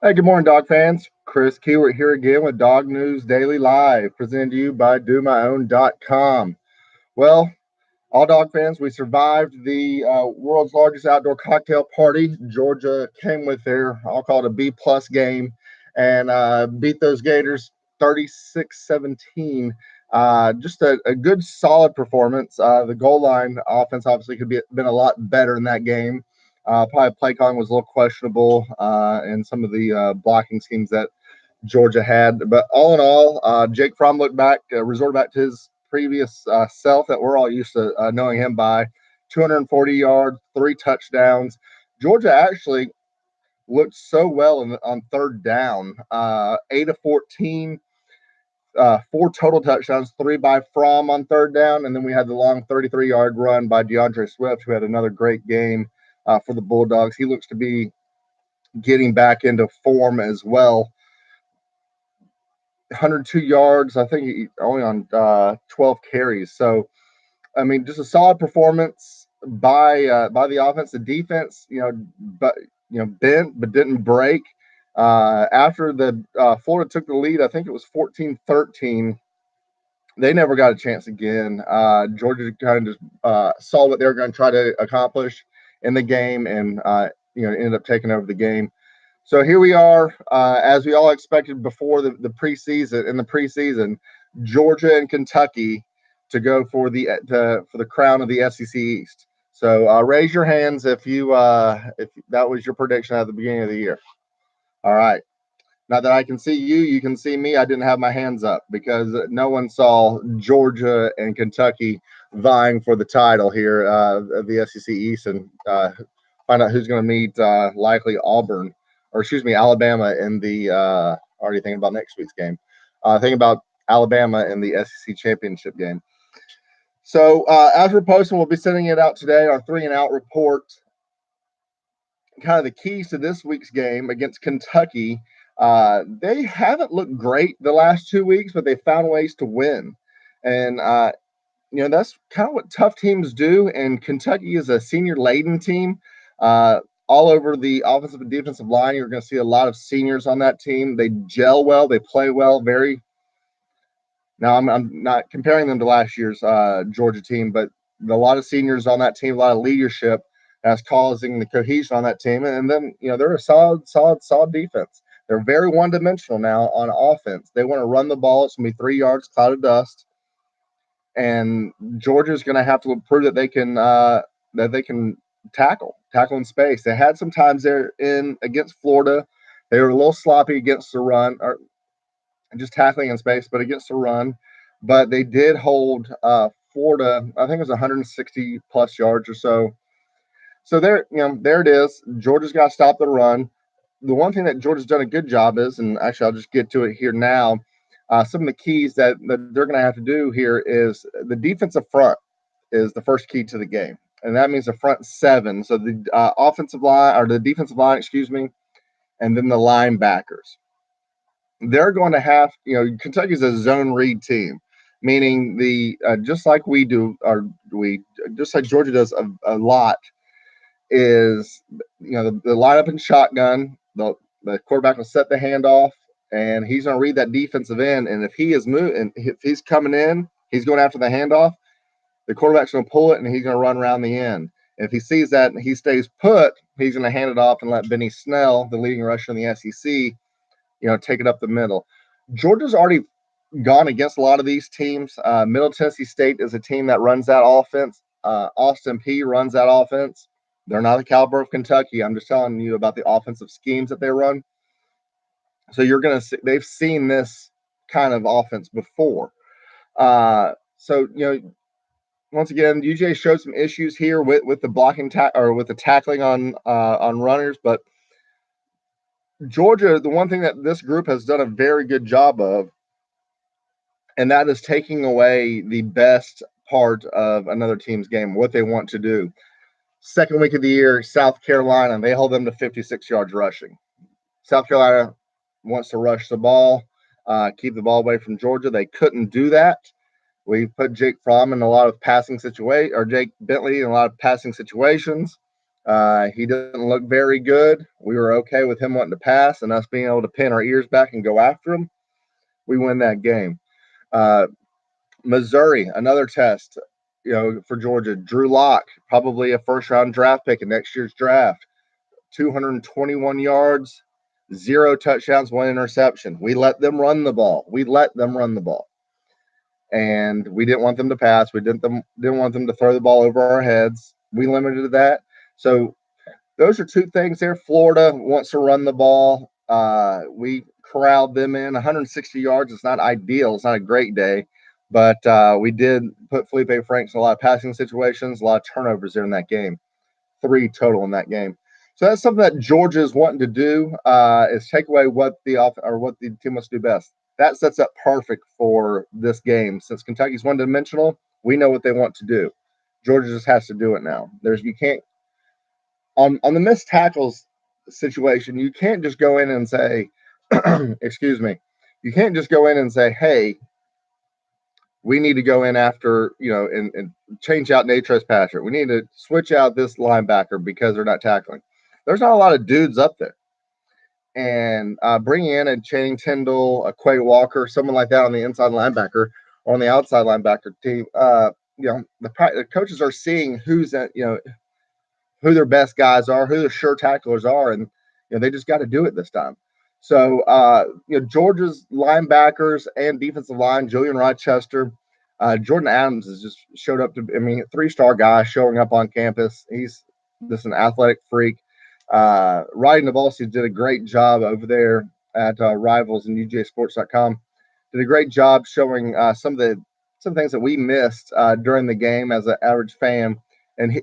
Hey, good morning, dog fans. Chris Keywert here again with Dog News Daily Live, presented to you by DoMyOwn.com. Well, all dog fans, we survived the world's largest outdoor cocktail party. Georgia came with their, I'll call it a B plus game, and beat those Gators 36-17. Just a good, solid performance. The goal line offense obviously could be been a lot better in that game. Probably play calling was a little questionable, and some of the blocking schemes that Georgia had. But all in all, Jake Fromm looked back, resorted back to his previous self that we're all used to knowing him by. 240 yards, 3 touchdowns. Georgia actually looked so well on third down. 8 of 14, 4 total touchdowns, 3 by Fromm on third down, and then we had the long 33-yard run by DeAndre Swift, who had another great game for the Bulldogs. He looks to be getting back into form as well. 102 yards, I think, only on 12 carries. So, I mean, just a solid performance by the offense. The defense, bent but didn't break. After the Florida took the lead, I think it was 14-13. They never got a chance again. Georgia kind of just saw what they were going to try to accomplish in the game, and ended up taking over the game. So here we are, as we all expected before the preseason. In the preseason, Georgia and Kentucky to go for the crown of the SEC East. So raise your hands if that was your prediction at the beginning of the year. All right. Now that I can see you, you can see me. I didn't have my hands up because no one saw Georgia and Kentucky vying for the title here of the SEC East, and find out who's going to meet likely Auburn, or excuse me, Alabama in the already thinking about next week's game. Thinking about Alabama in the SEC championship game. So as we're posting, we'll be sending it out today, our 3-and-out report. Kind of the keys to this week's game against Kentucky. They haven't looked great the last 2 weeks, but they found ways to win. And that's kind of what tough teams do. And Kentucky is a senior-laden team. All over the offensive and defensive line, you're going to see a lot of seniors on that team. They gel well. They play well. Now, I'm not comparing them to last year's Georgia team, but a lot of seniors on that team, a lot of leadership that's causing the cohesion on that team. And then, they're a solid defense. They're very one-dimensional now on offense. They want to run the ball. It's going to be 3 yards, cloud of dust. And Georgia's going to have to prove that they can tackle in space. They had some times there in against Florida. They were a little sloppy against the run, or just tackling in space, but against the run. But they did hold Florida, I think it was 160 plus yards or so. So there it is. Georgia's got to stop the run. The one thing that Georgia's done a good job is, and actually I'll just get to it here now, some of the keys that they're going to have to do here is the defensive front is the first key to the game. And that means the front seven. So the offensive line, or the defensive line, excuse me, and then the linebackers. They're going to have, Kentucky's a zone read team, meaning just like we do, just like Georgia does a lot, is the lineup in shotgun. The quarterback will set the handoff, and he's going to read that defensive end. And if he is moving, if he's coming in, he's going after the handoff. The quarterback's going to pull it, and he's going to run around the end. If he sees that and he stays put, he's going to hand it off and let Benny Snell, the leading rusher in the SEC, take it up the middle. Georgia's already gone against a lot of these teams. Middle Tennessee State is a team that runs that offense. Austin Peay runs that offense. They're not the caliber of Kentucky. I'm just telling you about the offensive schemes that they run. So you're going to see, they've seen this kind of offense before. So once again, UGA showed some issues here with the blocking or with the tackling on runners, but Georgia, the one thing that this group has done a very good job of, and that is taking away the best part of another team's game, what they want to do. Second week of the year, South Carolina, they hold them to 56 yards rushing. South Carolina wants to rush the ball, keep the ball away from Georgia. They couldn't do that. We put Jake Fromm in a lot of passing situations, or Jake Bentley in a lot of passing situations. He didn't look very good. We were okay with him wanting to pass and us being able to pin our ears back and go after him. We win that game. Uh, Missouri, another test, for Georgia. Drew Lock, probably a first round draft pick in next year's draft. 221 yards, 0 touchdowns, 1 interception. We let them run the ball. And we didn't want them to pass. We didn't want them to throw the ball over our heads. We limited that. So those are two things there. Florida wants to run the ball. We corralled them in 160 yards. It's not ideal. It's not a great day, but we did put Felipe Franks in a lot of passing situations, a lot of turnovers there in that game. 3 total in that game. So that's something that Georgia is wanting to do, is take away what the team wants to do best. That sets up perfect for this game. Since Kentucky's one-dimensional, we know what they want to do. Georgia just has to do it now. You can't on the missed tackles situation. You can't just go in and say, excuse me, you can't just go in and say, hey, we need to go in after, and change out Nate Patrick. We need to switch out this linebacker because they're not tackling. There's not a lot of dudes up there. And bringing in a Channing Tindall, a Quay Walker, someone like that on the inside linebacker or on the outside linebacker team, the coaches are seeing who's at, who their best guys are, who their sure tacklers are, and they just got to do it this time. So Georgia's linebackers and defensive line, Julian Rochester, Jordan Adams has just showed up to. I mean, 3-star guy showing up on campus. He's just an athletic freak. Riding the ball, he did a great job over there at Rivals and UGASports.com. Did a great job showing some things that we missed during the game as an average fan. And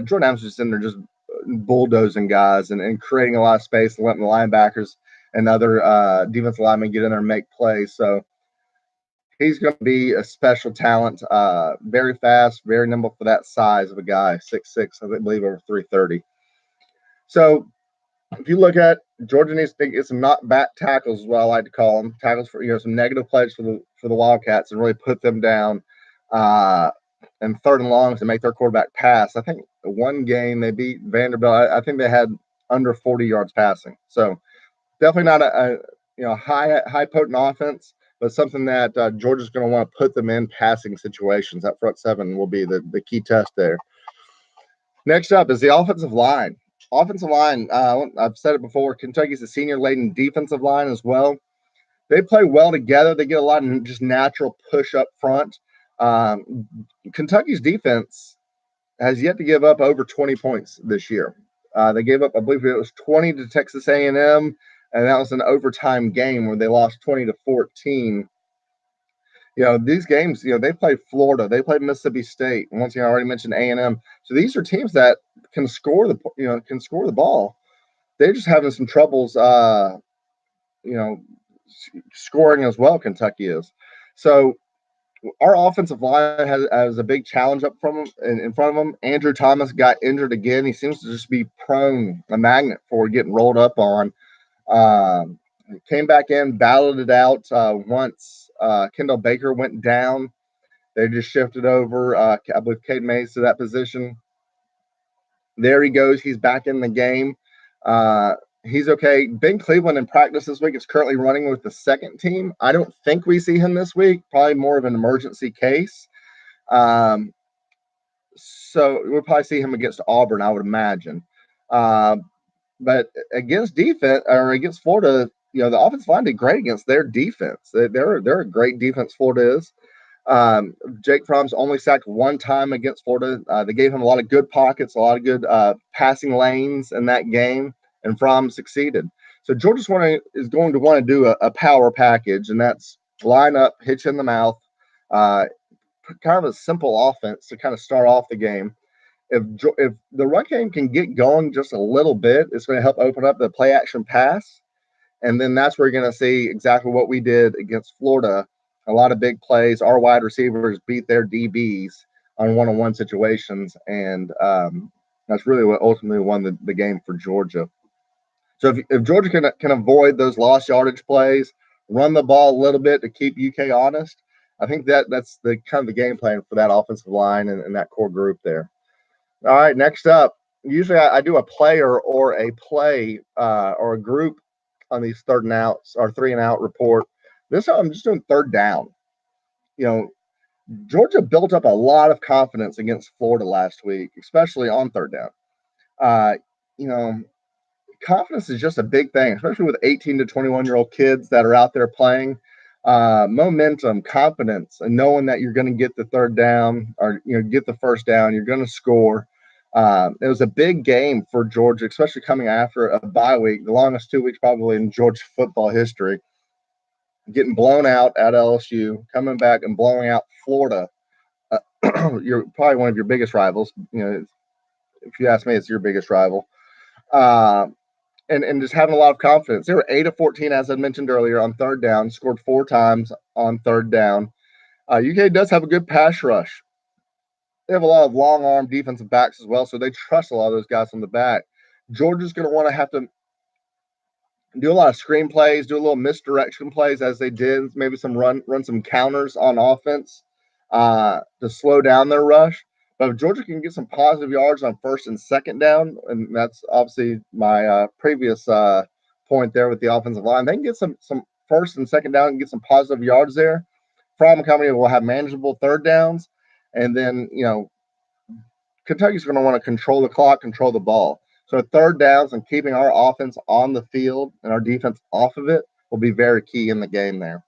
Jordan Adams was in there just bulldozing guys and creating a lot of space and letting the linebackers and other defensive linemen get in there and make plays. So he's going to be a special talent, very fast, very nimble for that size of a guy, 6'6", I believe over 330. So if you look at Georgia needs to get some not back tackles, is what I like to call them, tackles for some negative plays for the Wildcats and really put them down. And 3rd and longs to make their quarterback pass. I think one game they beat Vanderbilt. I think they had under 40 yards passing. So definitely not a high potent offense, but something that Georgia's going to want to put them in passing situations. That front 7 will be the key test there. Next up is the offensive line. Offensive line, I've said it before, Kentucky's a senior-laden defensive line as well. They play well together. They get a lot of just natural push up front. Kentucky's defense has yet to give up over 20 points this year. They gave up, I believe it was 20 to Texas A&M, and that was an overtime game where they lost 20-14. These games, they played Florida, they played Mississippi State. And once again, I already mentioned A&M. So these are teams that can score the ball. They're just having some troubles, scoring as well. Kentucky is. So our offensive line has a big challenge up from in front of them. Andrew Thomas got injured again. He seems to just be prone, a magnet for getting rolled up on. Came back in, battled it out once Kendall Baker went down. They just shifted over, I believe, Cade Mays to that position. There he goes. He's back in the game. He's okay. Ben Cleveland in practice this week is currently running with the second team. I don't think we see him this week. Probably more of an emergency case. So we'll probably see him against Auburn, I would imagine. But against defense or against Florida, the offensive line did great against their defense. They're a great defense. Florida is. Jake Fromm's only sacked one time against Florida. They gave him a lot of good pockets, a lot of good passing lanes in that game, and Fromm succeeded. So Georgia is going to want to do a power package, and that's line up, hitch in the mouth, kind of a simple offense to kind of start off the game. If the run game can get going just a little bit, it's going to help open up the play action pass. And then that's where you're going to see exactly what we did against Florida. A lot of big plays. Our wide receivers beat their DBs on one-on-one situations. And that's really what ultimately won the game for Georgia. So if Georgia can avoid those lost yardage plays, run the ball a little bit to keep UK honest, I think that's the kind of the game plan for that offensive line and that core group there. All right, next up, usually I do a player or a play or a group on these third and outs or 3 and out report. This time I'm just doing third down. You know, Georgia built up a lot of confidence against Florida last week, especially on third down. Uh, you know, confidence is just a big thing, especially with 18 to 21-year-old kids that are out there playing. Momentum, confidence, and knowing that you're going to get the third down or get the first down, you're going to score. It was a big game for Georgia, especially coming after a bye week, the longest 2 weeks probably in Georgia football history. Getting blown out at LSU, coming back and blowing out Florida. You're probably one of your biggest rivals. If you ask me, it's your biggest rival. Uh, and just having a lot of confidence. They were 8 of 14, as I mentioned earlier, on third down, scored 4 times on third down. UGA does have a good pass rush. They have a lot of long arm defensive backs as well, so they trust a lot of those guys on the back. Georgia's going to want to have to do a lot of screen plays, do a little misdirection plays as they did, maybe some run some counters on offense to slow down their rush. But if Georgia can get some positive yards on first and second down, and that's obviously my previous point there with the offensive line, they can get some first and second down and get some positive yards there. From Company will have manageable third downs, and then Kentucky's going to want to control the clock, control the ball. So third downs and keeping our offense on the field and our defense off of it will be very key in the game there.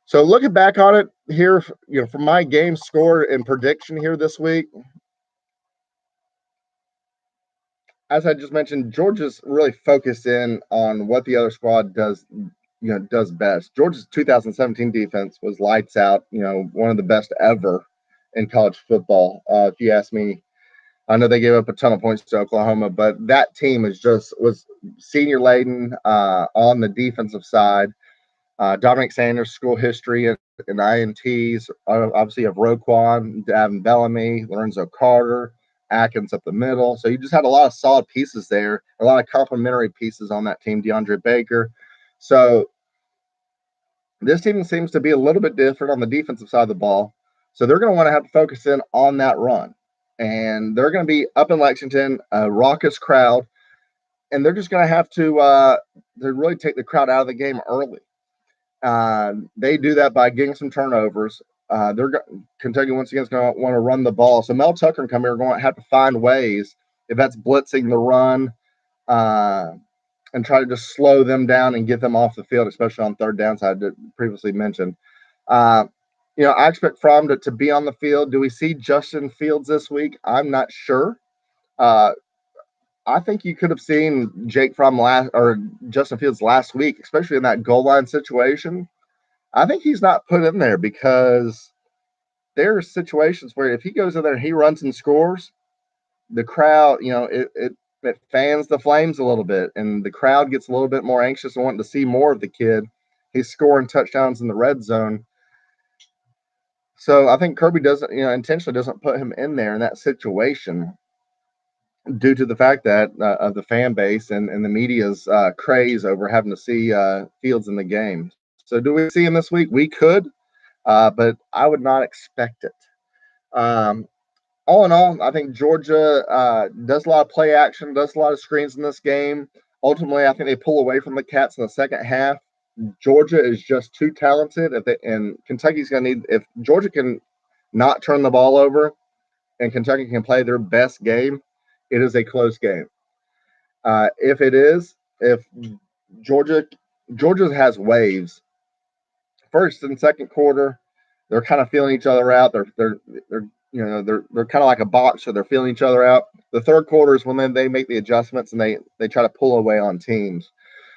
So looking back on it here, for my game score and prediction here this week, as I just mentioned, Georgia's really focused in on what the other squad does best. Georgia's 2017 defense was lights out, one of the best ever in college football. If you ask me, I know they gave up a ton of points to Oklahoma, but that team was senior laden on the defensive side. Dominic Sanders, school history and INTs. Obviously, you have Roquan, Davin Bellamy, Lorenzo Carter, Atkins up the middle. So you just had a lot of solid pieces there, a lot of complementary pieces on that team. DeAndre Baker. So this team seems to be a little bit different on the defensive side of the ball. So they're going to want to have to focus in on that run. And they're going to be up in Lexington, a raucous crowd. And they're just going to have to really take the crowd out of the game early. They do that by getting some turnovers. Kentucky once again is going to want to run the ball. So Mel Tucker and company are going to have to find ways, if that's blitzing the run, and try to just slow them down and get them off the field, especially on third downs I previously mentioned. I expect Fromm to be on the field. Do we see Justin Fields this week? I'm not sure. I think you could have seen Jake Fromm Justin Fields last week, especially in that goal line situation. I think he's not put in there because there are situations where if he goes in there and he runs and scores, the crowd, it fans the flames a little bit, and the crowd gets a little bit more anxious and wanting to see more of the kid. He's scoring touchdowns in the red zone. So I think Kirby intentionally doesn't put him in there in that situation due to the fact that of the fan base and the media's craze over having to see Fields in the game. So do we see him this week? We could, but I would not expect it. All in all, I think Georgia does a lot of play action, does a lot of screens in this game. Ultimately, I think they pull away from the Cats in the second half. Georgia is just too talented. And Kentucky's going to need, if Georgia can not turn the ball over and Kentucky can play their best game, it is a close game. If Georgia has waves, first and second quarter, they're kind of feeling each other out. They're kind of like a boxer. They're feeling each other out. The third quarter is when they make the adjustments and they try to pull away on teams.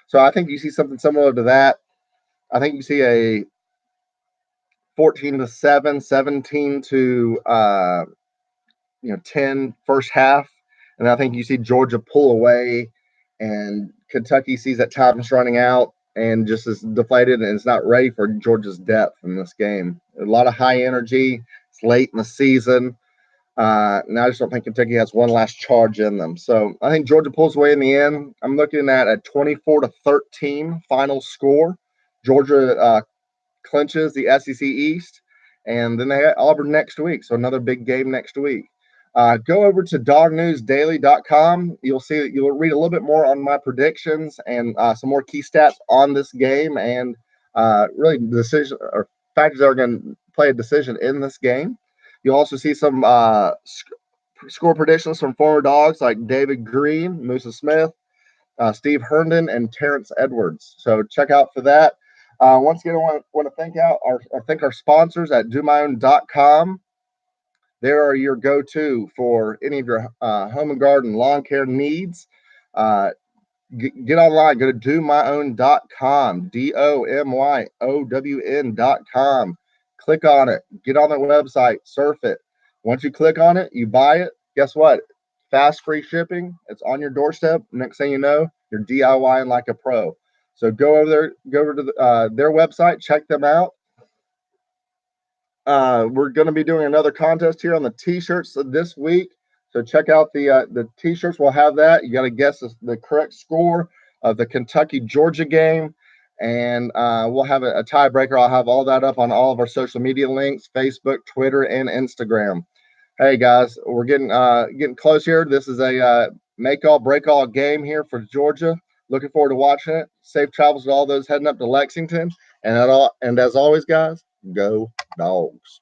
So I think you see something similar to that. I think you see a 14-7, 17 to 10 first half, and I think you see Georgia pull away, and Kentucky sees at times running out and just is deflated and is not ready for Georgia's depth in this game. A lot of high energy. It's late in the season. And I just don't think Kentucky has one last charge in them. So I think Georgia pulls away in the end. I'm looking at a 24-13 final score. Georgia clinches the SEC East, and then they have Auburn next week. So another big game next week. Go over to dognewsdaily.com. You'll read a little bit more on my predictions and some more key stats on this game, and really decision or factors that are going to play a decision in this game. You'll also see some score predictions from former dogs like David Green, Musa Smith, Steve Herndon, and Terrence Edwards. So check out for that. Once again, I want to thank our sponsors at domyown.com. They are your go-to for any of your home and garden lawn care needs. Uh, get online. Go to domyown.com, domyown.com. Click on it. Get on their website. Surf it. Once you click on it, you buy it. Guess what? Fast, free shipping. It's on your doorstep. Next thing you know, you're DIYing like a pro. So go over there. Go over to their website. Check them out. We're going to be doing another contest here on the T-shirts this week. So check out the T-shirts. We'll have that. You got to guess the correct score of the Kentucky-Georgia game, and we'll have a tiebreaker. I'll have all that up on all of our social media links: Facebook, Twitter, and Instagram. Hey guys, we're getting close here. This is a make all break all game here for Georgia. Looking forward to watching it. Safe travels to all those heading up to Lexington, and as always, guys, go Dogs.